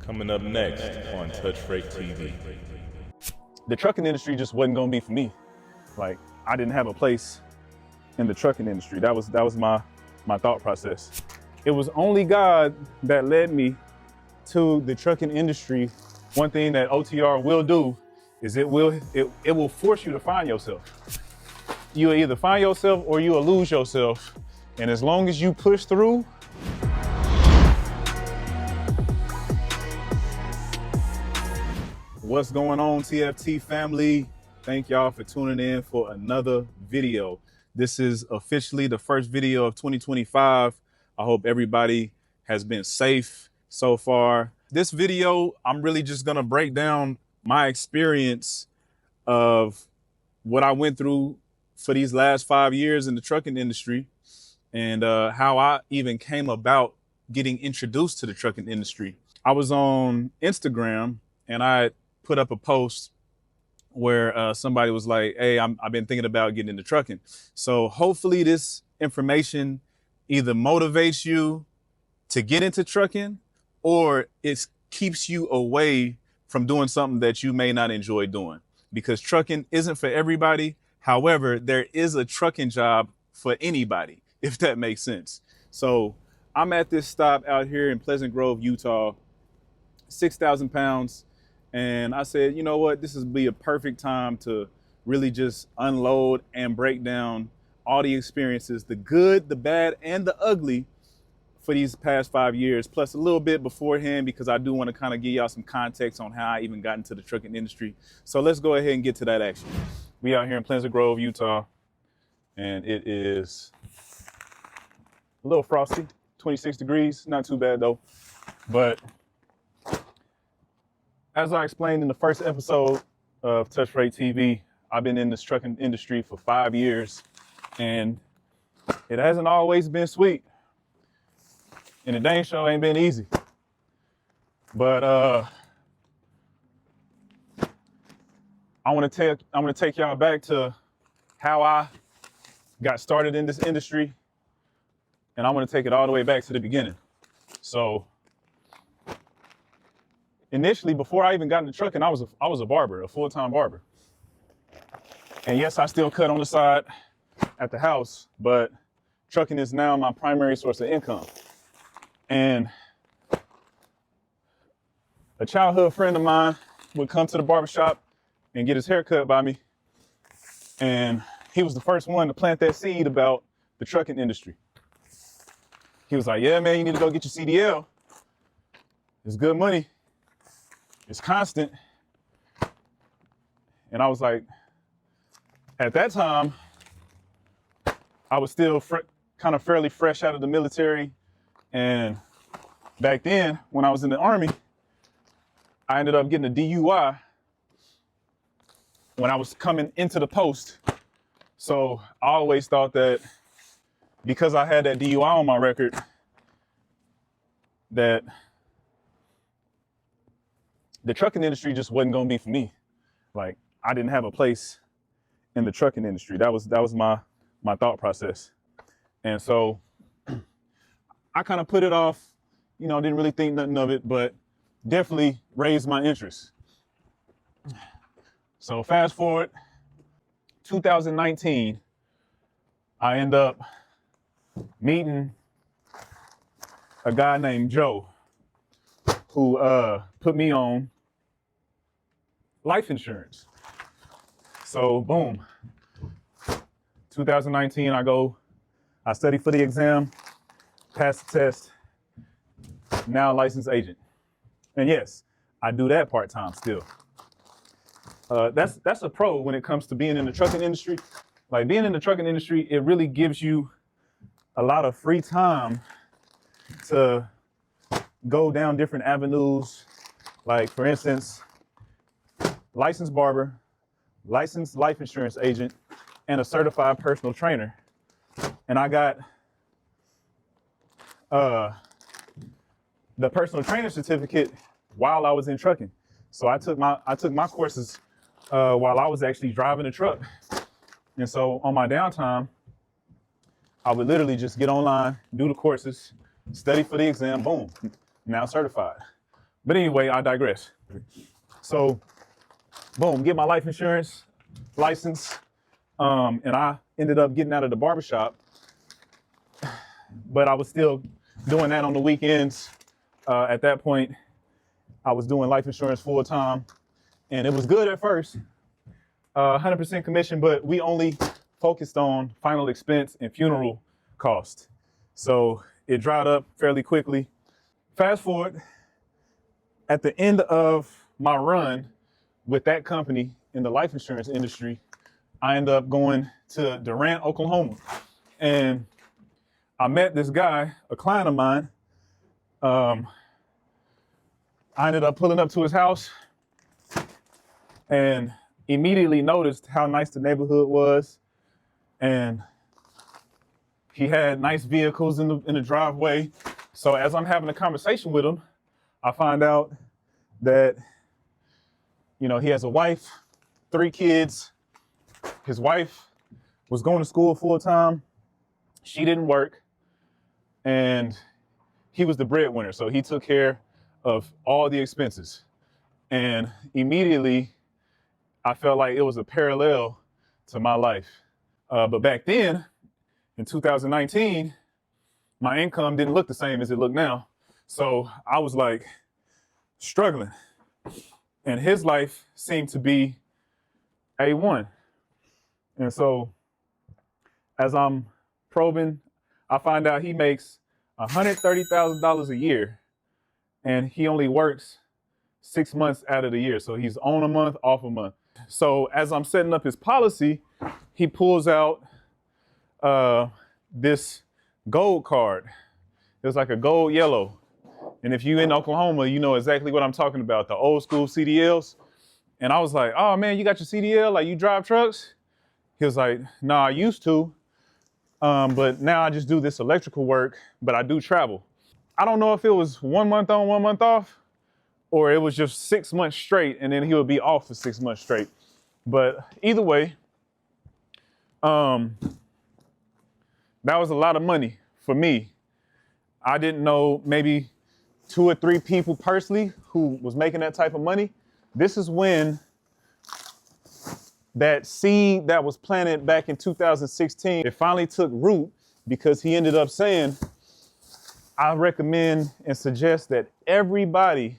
Coming up next on Touch Freight TV. The trucking industry just wasn't gonna be for me. Like, I didn't have a place in the trucking industry. That was my thought process. It was only God that led me to the trucking industry. One thing that OTR will do is it will force you to find yourself. You'll either find yourself or you'll lose yourself. And as long as you push through, what's going on, TFT family? Thank y'all for tuning in for another video. This is officially the first video of 2025. I hope everybody has been safe so far. This video, I'm really just gonna break down my experience of what I went through for these last 5 years in the trucking industry and how I even came about getting introduced to the trucking industry. I was on Instagram and I put up a post where somebody was like, hey, I've been thinking about getting into trucking. So hopefully this information either motivates you to get into trucking or it keeps you away from doing something that you may not enjoy doing, because trucking isn't for everybody. However, there is a trucking job for anybody, if that makes sense. So I'm at this stop out here in Pleasant Grove, Utah, 6,000 pounds. And I said, you know what, this would be a perfect time to really just unload and break down all the experiences, the good, the bad, and the ugly for these past 5 years, plus a little bit beforehand, because I do want to kind of give y'all some context on how I even got into the trucking industry. So let's go ahead and get to that action. We out here in Pleasant Grove, Utah, and it is a little frosty, 26 degrees, not too bad though. But as I explained in the first episode of Touch Freight TV, I've been in this trucking industry for 5 years, and it hasn't always been sweet. And the dang show ain't been easy. But I want to take y'all back to how I got started in this industry, and I want to take it all the way back to the beginning. So initially, before I even got into trucking, I was a barber, a full-time barber. And yes, I still cut on the side at the house, but trucking is now my primary source of income. And a childhood friend of mine would come to the barbershop and get his hair cut by me. And he was the first one to plant that seed about the trucking industry. He was like, yeah, man, you need to go get your CDL. It's good money. It's constant. And I was like, at that time, I was still kind of fairly fresh out of the military. And back then, when I was in the Army, I ended up getting a DUI when I was coming into the post. So I always thought that because I had that DUI on my record, that the trucking industry just wasn't gonna be for me. Like, I didn't have a place in the trucking industry. That was my thought process. And so I kind of put it off, didn't really think nothing of it, but definitely raised my interest. So fast forward, 2019, I end up meeting a guy named Joe who put me on life insurance. So boom, 2019, I study for the exam, pass the test, now licensed agent. And yes, I do that part-time still. That's a pro when it comes to being in the trucking industry. Like, being in the trucking industry, it really gives you a lot of free time to go down different avenues. Like, for instance, licensed barber, licensed life insurance agent, and a certified personal trainer. And I got the personal trainer certificate while I was in trucking. So I took my courses while I was actually driving the truck. And so on my downtime, I would literally just get online, do the courses, study for the exam, boom, now certified. But anyway, I digress. So, boom, get my life insurance license. And I ended up getting out of the barbershop, but I was still doing that on the weekends. At that point, I was doing life insurance full time, and it was good at first, 100% commission, but we only focused on final expense and funeral cost. So it dried up fairly quickly. Fast forward, at the end of my run with that company in the life insurance industry, I ended up going to Durant, Oklahoma. And I met this guy, a client of mine. I ended up pulling up to his house and immediately noticed how nice the neighborhood was. And he had nice vehicles in the driveway. So as I'm having a conversation with him, I find out that, you know, he has a wife, 3 kids. His wife was going to school full time. She didn't work. And he was the breadwinner. So he took care of all the expenses. And immediately I felt like it was a parallel to my life. But back then, in 2019, my income didn't look the same as it looked now. So I was like struggling. And his life seemed to be A1. And so as I'm probing, I find out he makes $130,000 a year, and he only works 6 months out of the year. So he's on a month, off a month. So as I'm setting up his policy, he pulls out this gold card. It was like a gold yellow. And if you in Oklahoma, you know exactly what I'm talking about, the old school CDLs. And I was like, oh man, you got your CDL? Like, you drive trucks? He was like, nah, I used to. But now I just do this electrical work, but I do travel. I don't know if it was 1 month on, 1 month off, or it was just 6 months straight, and then he would be off for 6 months straight. But either way, that was a lot of money for me. I didn't know maybe 2 or 3 people personally who was making that type of money. This is when that seed that was planted back in 2016, it finally took root, because he ended up saying, I recommend and suggest that everybody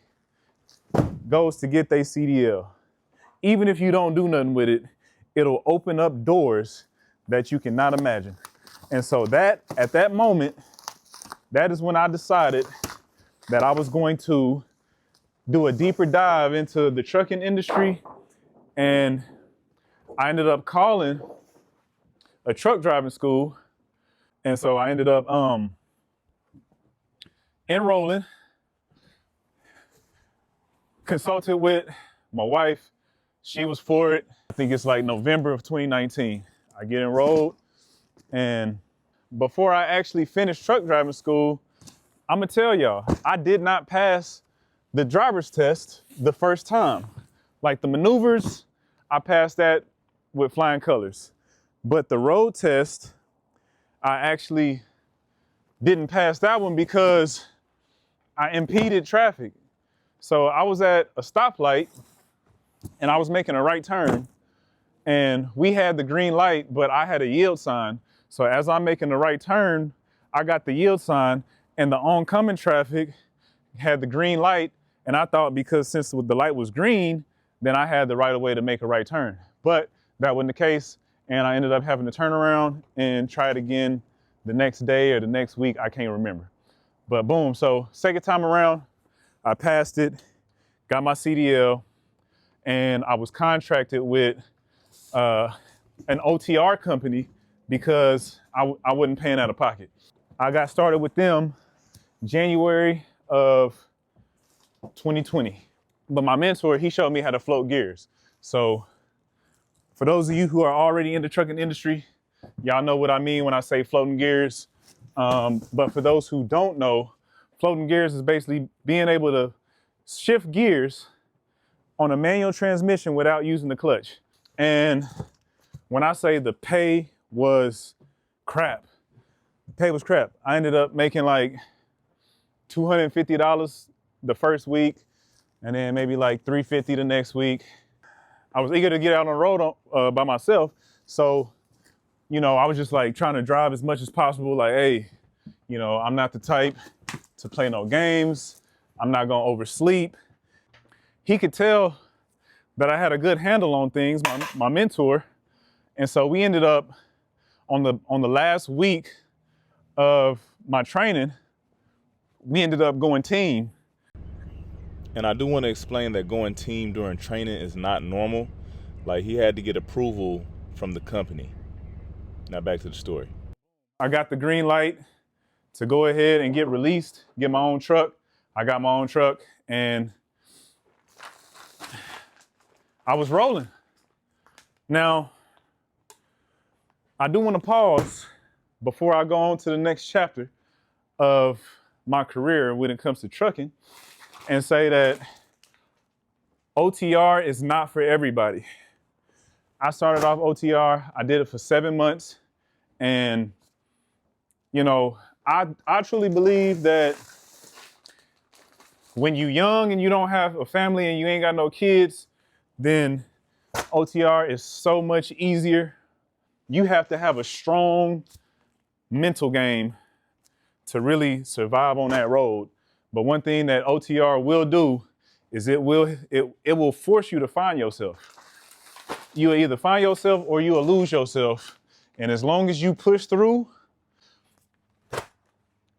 goes to get their CDL. Even if you don't do nothing with it, it'll open up doors that you cannot imagine. And so that, at that moment, that is when I decided that I was going to do a deeper dive into the trucking industry. And I ended up calling a truck driving school. And so I ended up enrolling, consulted with my wife. She was for it. I think it's like November of 2019. I get enrolled. And before I actually finished truck driving school, I'm gonna tell y'all, I did not pass the driver's test the first time. Like the maneuvers, I passed that with flying colors. But the road test, I actually didn't pass that one because I impeded traffic. So I was at a stoplight and I was making a right turn, and we had the green light, but I had a yield sign. So as I'm making the right turn, I got the yield sign, and the oncoming traffic had the green light. And I thought, because since the light was green, then I had the right of way to make a right turn. But that wasn't the case. And I ended up having to turn around and try it again the next day or the next week. I can't remember. But boom, so second time around, I passed it, got my CDL, and I was contracted with an OTR company because I wasn't paying out of pocket. I got started with them January of 2020. But my mentor, he showed me how to float gears. So for those of you who are already in the trucking industry, y'all know what I mean when I say floating gears. But for those who don't know, floating gears is basically being able to shift gears on a manual transmission without using the clutch. And when I say the pay was crap, I ended up making like $250 the first week. and then maybe like 350 the next week. I was eager to get out on the road by myself. So, you know, I was just like trying to drive as much as possible. Like, hey, you know, I'm not the type to play no games. I'm not gonna oversleep. He could tell that I had a good handle on things, my mentor. And so we ended up on the last week of my training, we ended up going team. And I do want to explain that going team during training is not normal. Like, he had to get approval from the company. Now back to the story. I got the green light to go ahead and get released, get my own truck. I got my own truck and I was rolling. Now, I do want to pause before I go on to the next chapter of my career when it comes to trucking and say that OTR is not for everybody. I started off OTR, I did it for 7 months, and you know, I truly believe that when you're young and you don't have a family and you ain't got no kids, then OTR is so much easier. You have to have a strong mental game to really survive on that road. But one thing that OTR will do is it will force you to find yourself. You'll either find yourself or you'll lose yourself. And as long as you push through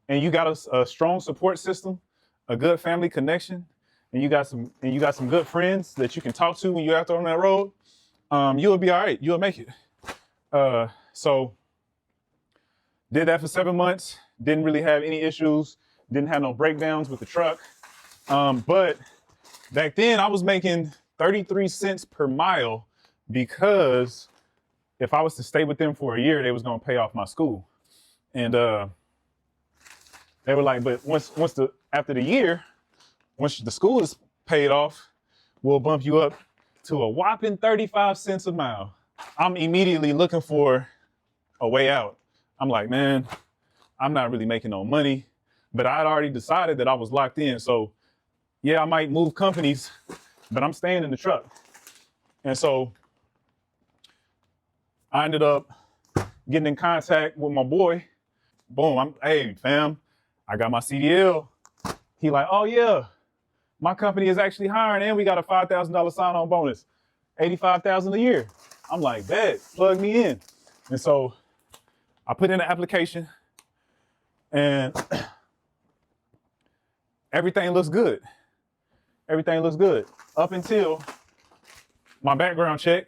and you got a strong support system, a good family connection, and you got some good friends that you can talk to when you're out there on that road, you'll be all right. You'll make it. So did that for 7 months. Didn't really have any issues. Didn't have no breakdowns with the truck. But back then I was making 33 cents per mile because if I was to stay with them for a year, they was gonna pay off my school. And they were like, but after the year, once the school is paid off, we'll bump you up to a whopping 35 cents a mile. I'm immediately looking for a way out. I'm like, man, I'm not really making no money, but I had already decided that I was locked in. So yeah, I might move companies, but I'm staying in the truck. And so I ended up getting in contact with my boy. Boom, hey fam, I got my CDL. He like, oh yeah, my company is actually hiring and we got a $5,000 sign-on bonus, $85,000 a year. I'm like, bet, plug me in. And so I put in an application and everything looks good. Everything looks good up until my background check.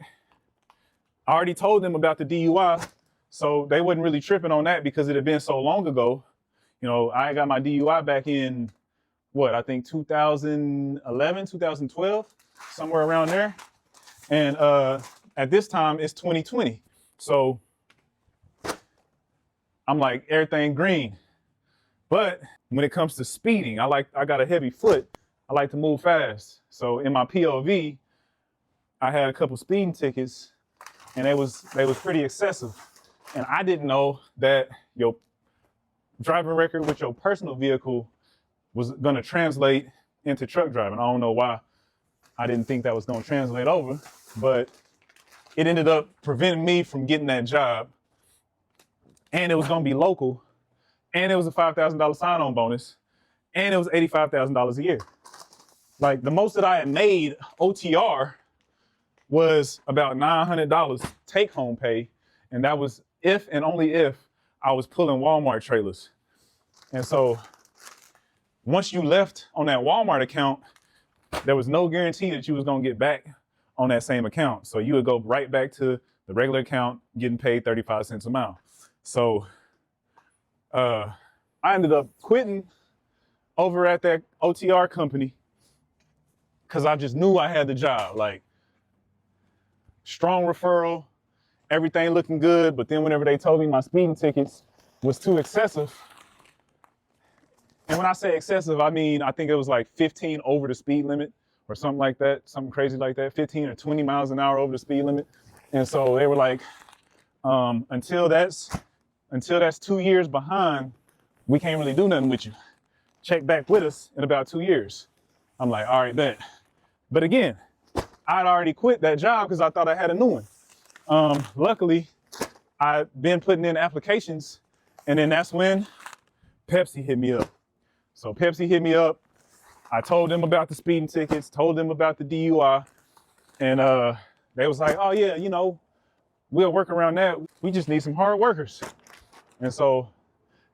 I already told them about the DUI, so they wasn't really tripping on that because it had been so long ago. You know, I got my DUI back in, I think 2011, 2012, somewhere around there. And at this time, it's 2020. So I'm like, everything green. But when it comes to speeding, I got a heavy foot. I like to move fast. So in my POV, I had a couple speeding tickets and they was pretty excessive. And I didn't know that your driving record with your personal vehicle was gonna translate into truck driving. I don't know why I didn't think that was gonna translate over, but it ended up preventing me from getting that job. And it was gonna be local, and it was a $5,000 sign-on bonus, and it was $85,000 a year. Like the most that I had made OTR was about $900 take-home pay, and that was if and only if I was pulling Walmart trailers. And so once you left on that Walmart account, there was no guarantee that you was gonna get back on that same account. So you would go right back to the regular account, getting paid 35 cents a mile. So I ended up quitting over at that OTR company because I just knew I had the job. Like, strong referral, everything looking good. But then whenever they told me my speeding tickets was too excessive, and when I say excessive, I mean, I think it was like 15 over the speed limit or something like that, something crazy like that, 15 or 20 miles an hour over the speed limit. And so they were like, until that's 2 years behind, we can't really do nothing with you. Check back with us in about 2 years. I'm like, all right, bet. But again, I'd already quit that job because I thought I had a new one. Luckily, I've been putting in applications, and then that's when Pepsi hit me up. So Pepsi hit me up. I told them about the speeding tickets, told them about the DUI, and they was like, oh yeah, you know, we'll work around that. We just need some hard workers. And so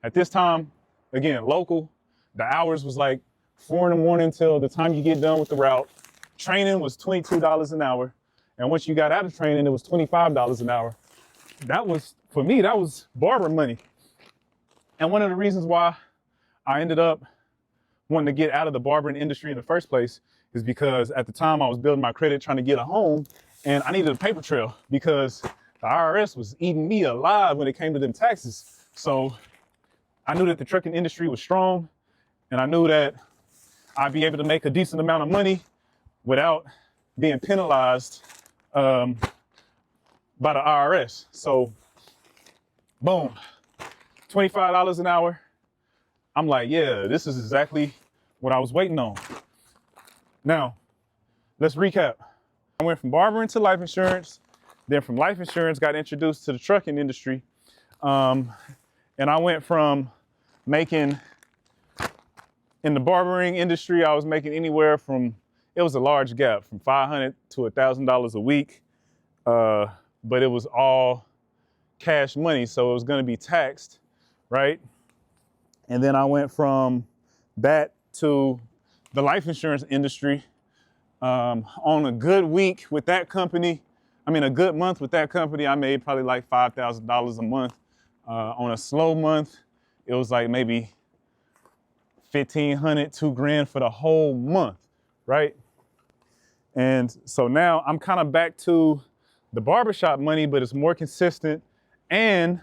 at this time, again, local, the hours was like 4 in the morning till the time you get done with the route. Training was $22 an hour. And once you got out of training, it was $25 an hour. That was, for me, that was barber money. And one of the reasons why I ended up wanting to get out of the barbering industry in the first place is because at the time I was building my credit, trying to get a home, and I needed a paper trail because the IRS was eating me alive when it came to them taxes. So I knew that the trucking industry was strong, and I knew that I'd be able to make a decent amount of money without being penalized by the IRS. So boom, $25 an hour. I'm like, yeah, this is exactly what I was waiting on. Now, let's recap. I went from barbering to life insurance, then from life insurance got introduced to the trucking industry. And I went from making, in the barbering industry, I was making anywhere from, it was a large gap, from $500 to $1,000 a week. But it was all cash money, so it was gonna be taxed, right? And then I went from that to the life insurance industry. On a good week with that company, a good month with that company, I made probably like $5,000 a month. On a slow month, it was like maybe $1,500, $2,000 for the whole month, right? And so now I'm kind of back to the barbershop money, but it's more consistent. And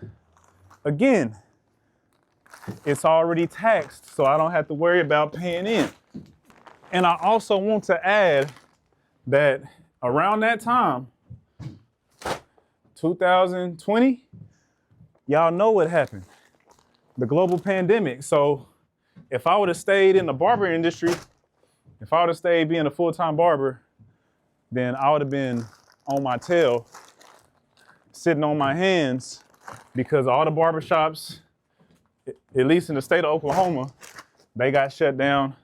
again, it's already taxed, so I don't have to worry about paying in. And I also want to add that around that time, 2020, y'all know what happened, the global pandemic. So if I would have stayed in the barber industry, if I would have stayed being a full-time barber, then I would have been on my tail, sitting on my hands, because all the barbershops, at least in the state of Oklahoma, they got shut down.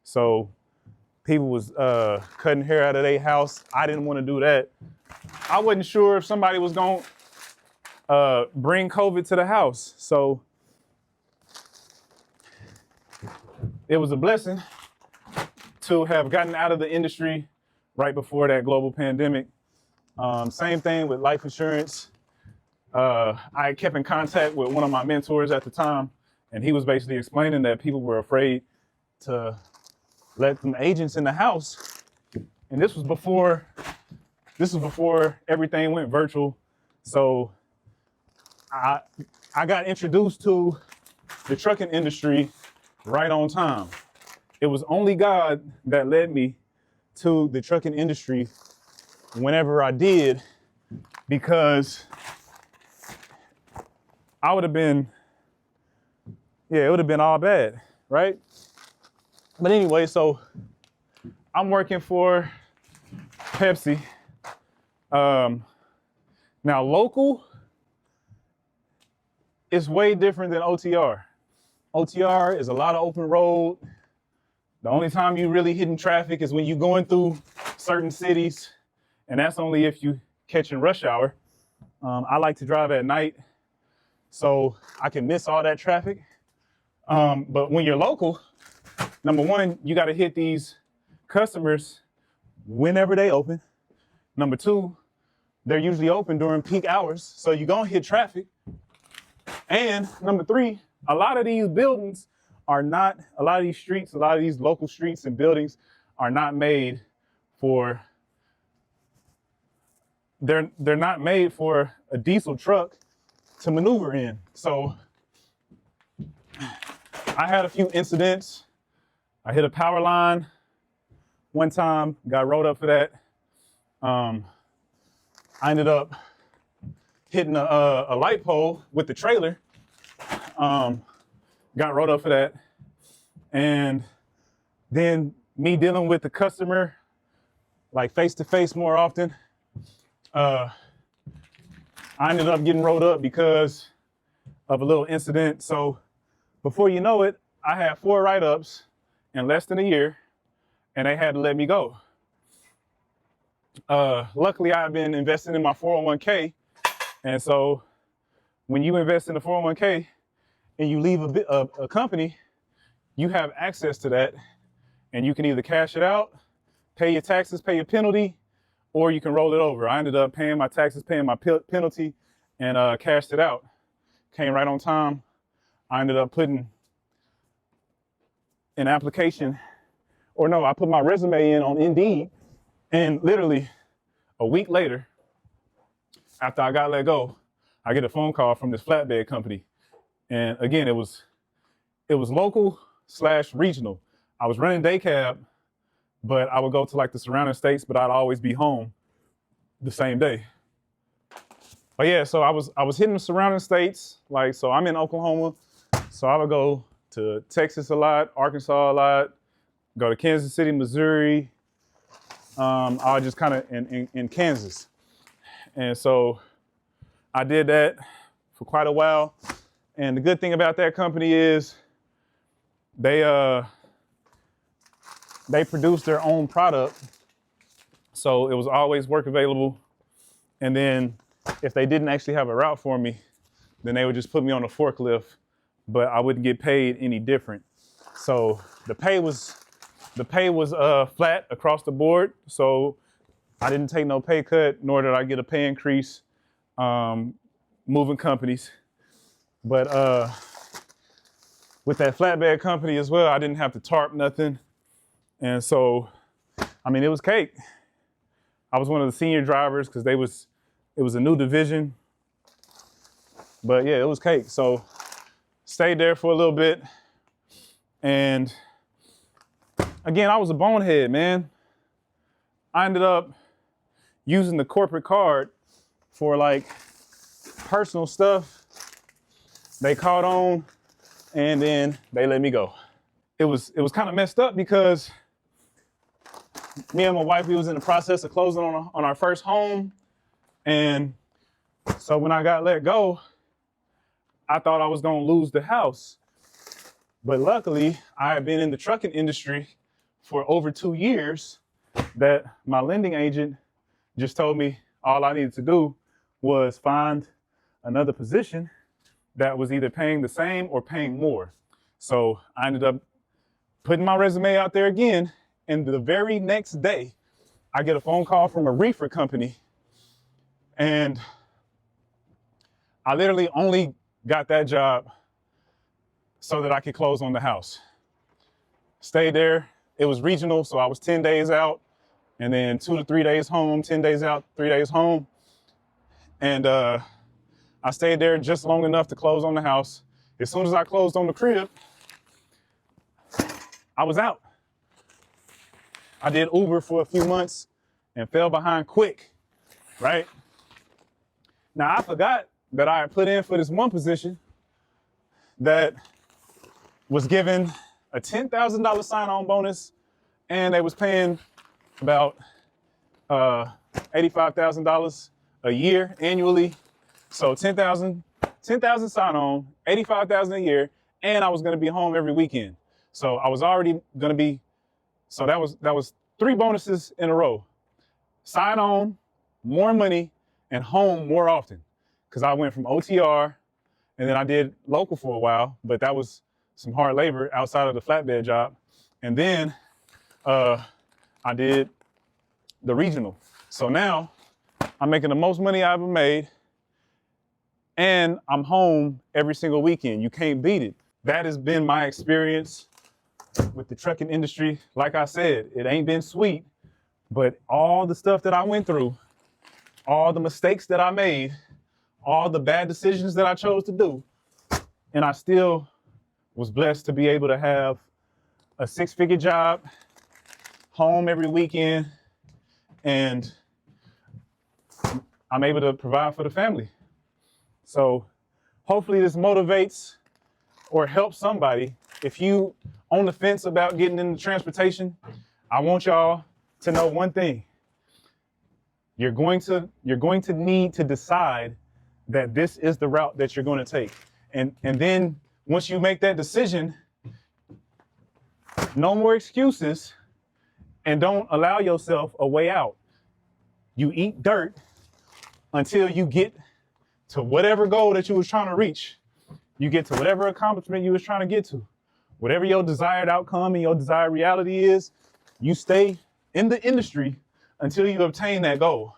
So people was cutting hair out of their house. I didn't want to do that. I wasn't sure if somebody was going to bring COVID to the house. So it was a blessing to have gotten out of the industry right before that global pandemic. Same thing with life insurance. I kept in contact with one of my mentors at the time, and he was basically explaining that people were afraid to let them agents in the house. And this was before everything went virtual. So I got introduced to the trucking industry right on time. It was only God that led me to the trucking industry whenever I did, because I would have been, it would have been all bad, right? But anyway, so I'm working for Pepsi. Now local is way different than OTR. OTR is a lot of open road. The only time you really hitting traffic is when you're going through certain cities, and that's only if you catching rush hour. I like to drive at night, so I can miss all that traffic. But when you're local, number one, you got to hit these customers whenever they open. Number two, they're usually open during peak hours, so you're gonna hit traffic. And number three, a lot of these buildings are not, a lot of these streets, a lot of these local streets and buildings are not made for, they're not made for a diesel truck to maneuver in. So I had a few incidents. I hit a power line one time, got rolled up for that. I ended up hitting a light pole with the trailer. Got rolled up for that. And then me dealing with the customer like face to face more often, I ended up getting rolled up because of a little incident. So before you know it, I had 4 write-ups in less than a year, and they had to let me go. Luckily, I've been investing in my 401k, and so when you invest in the 401k and you leave a company, you have access to that, and you can either cash it out, pay your taxes, pay your penalty, or you can roll it over. I ended up paying my taxes, paying my penalty, and cashed it out. Came right on time. I ended up putting an application, or no, I put my resume in on Indeed, and literally a week later, after I got let go, I get a phone call from this flatbed company. And again, it was local / regional. I was running day cab, but I would go to like the surrounding states, but I'd always be home the same day. But yeah, so I was hitting the surrounding states. Like, so I'm in Oklahoma, so I would go to Texas a lot, Arkansas a lot, go to Kansas City, Missouri. I was just kind of in Kansas. And so I did that for quite a while. And the good thing about that company is they produce their own product. So it was always work available. And then if they didn't actually have a route for me, then they would just put me on a forklift, but I wouldn't get paid any different. So the pay was flat across the board. So I didn't take no pay cut, nor did I get a pay increase moving companies. But with that flatbed company as well, I didn't have to tarp nothing. And so, I mean, it was cake. I was one of the senior drivers because it was a new division. But yeah, it was cake. So stayed there for a little bit. And again, I was a bonehead, man. I ended up using the corporate card for like personal stuff. They caught on, and then they let me go. It was kind of messed up because me and my wife, we was in the process of closing on our first home. And so when I got let go, I thought I was gonna lose the house. But luckily, I had been in the trucking industry for over 2 years that my lending agent just told me all I needed to do was find another position that was either paying the same or paying more. So I ended up putting my resume out there again. And the very next day, I get a phone call from a reefer company. And I literally only got that job so that I could close on the house. Stayed there. It was regional, so I was 10 days out, and then 2 to 3 days home, 10 days out, 3 days home. And I stayed there just long enough to close on the house. As soon as I closed on the crib, I was out. I did Uber for a few months and fell behind quick, right? Now, I forgot that I had put in for this one position that was given a $10,000 sign-on bonus, and they was paying about $85,000 a year annually. So 10,000 sign-on, 85,000 a year, and I was gonna be home every weekend. So I was already gonna be, so that was 3 bonuses in a row. Sign on, more money, and home more often. Because I went from OTR, and then I did local for a while, but that was some hard labor outside of the flatbed job. And then I did the regional. So now I'm making the most money I ever made, and I'm home every single weekend. You can't beat it. That has been my experience with the trucking industry. Like I said, it ain't been sweet, but all the stuff that I went through, all the mistakes that I made, all the bad decisions that I chose to do, and I still was blessed to be able to have a 6-figure job, home every weekend, and I'm able to provide for the family. So hopefully this motivates or helps somebody. If you on the fence about getting into transportation, I want y'all to know one thing. You're going to need to decide that this is the route that you're going to take. And then once you make that decision, no more excuses, and don't allow yourself a way out. You eat dirt until you get to whatever goal that you was trying to reach. You get to whatever accomplishment you was trying to get to. Whatever your desired outcome and your desired reality is, you stay in the industry until you obtain that goal.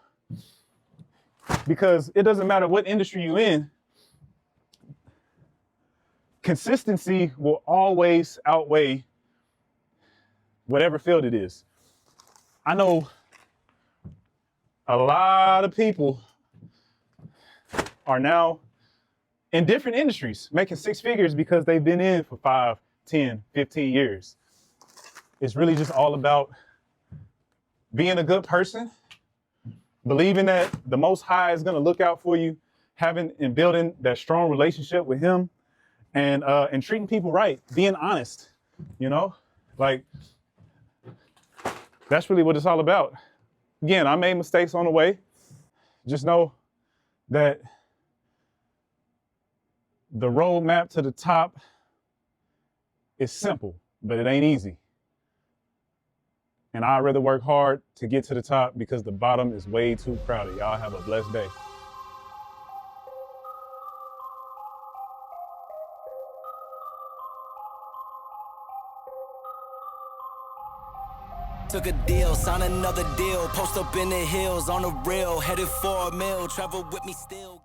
Because it doesn't matter what industry you're in, consistency will always outweigh whatever field it is. I know a lot of people are now in different industries making six figures because they've been in for 5, 10, 15 years. It's really just all about being a good person, believing that the Most High is going to look out for you, having and building that strong relationship with Him, and treating people right, being honest, you know, like that's really what it's all about. Again, I made mistakes on the way. Just know that the roadmap to the top is simple, but it ain't easy. And I'd rather work hard to get to the top because the bottom is way too crowded. Y'all have a blessed day. Took a deal, sign another deal, post up in the hills on the rail, headed for a mill, travel with me still.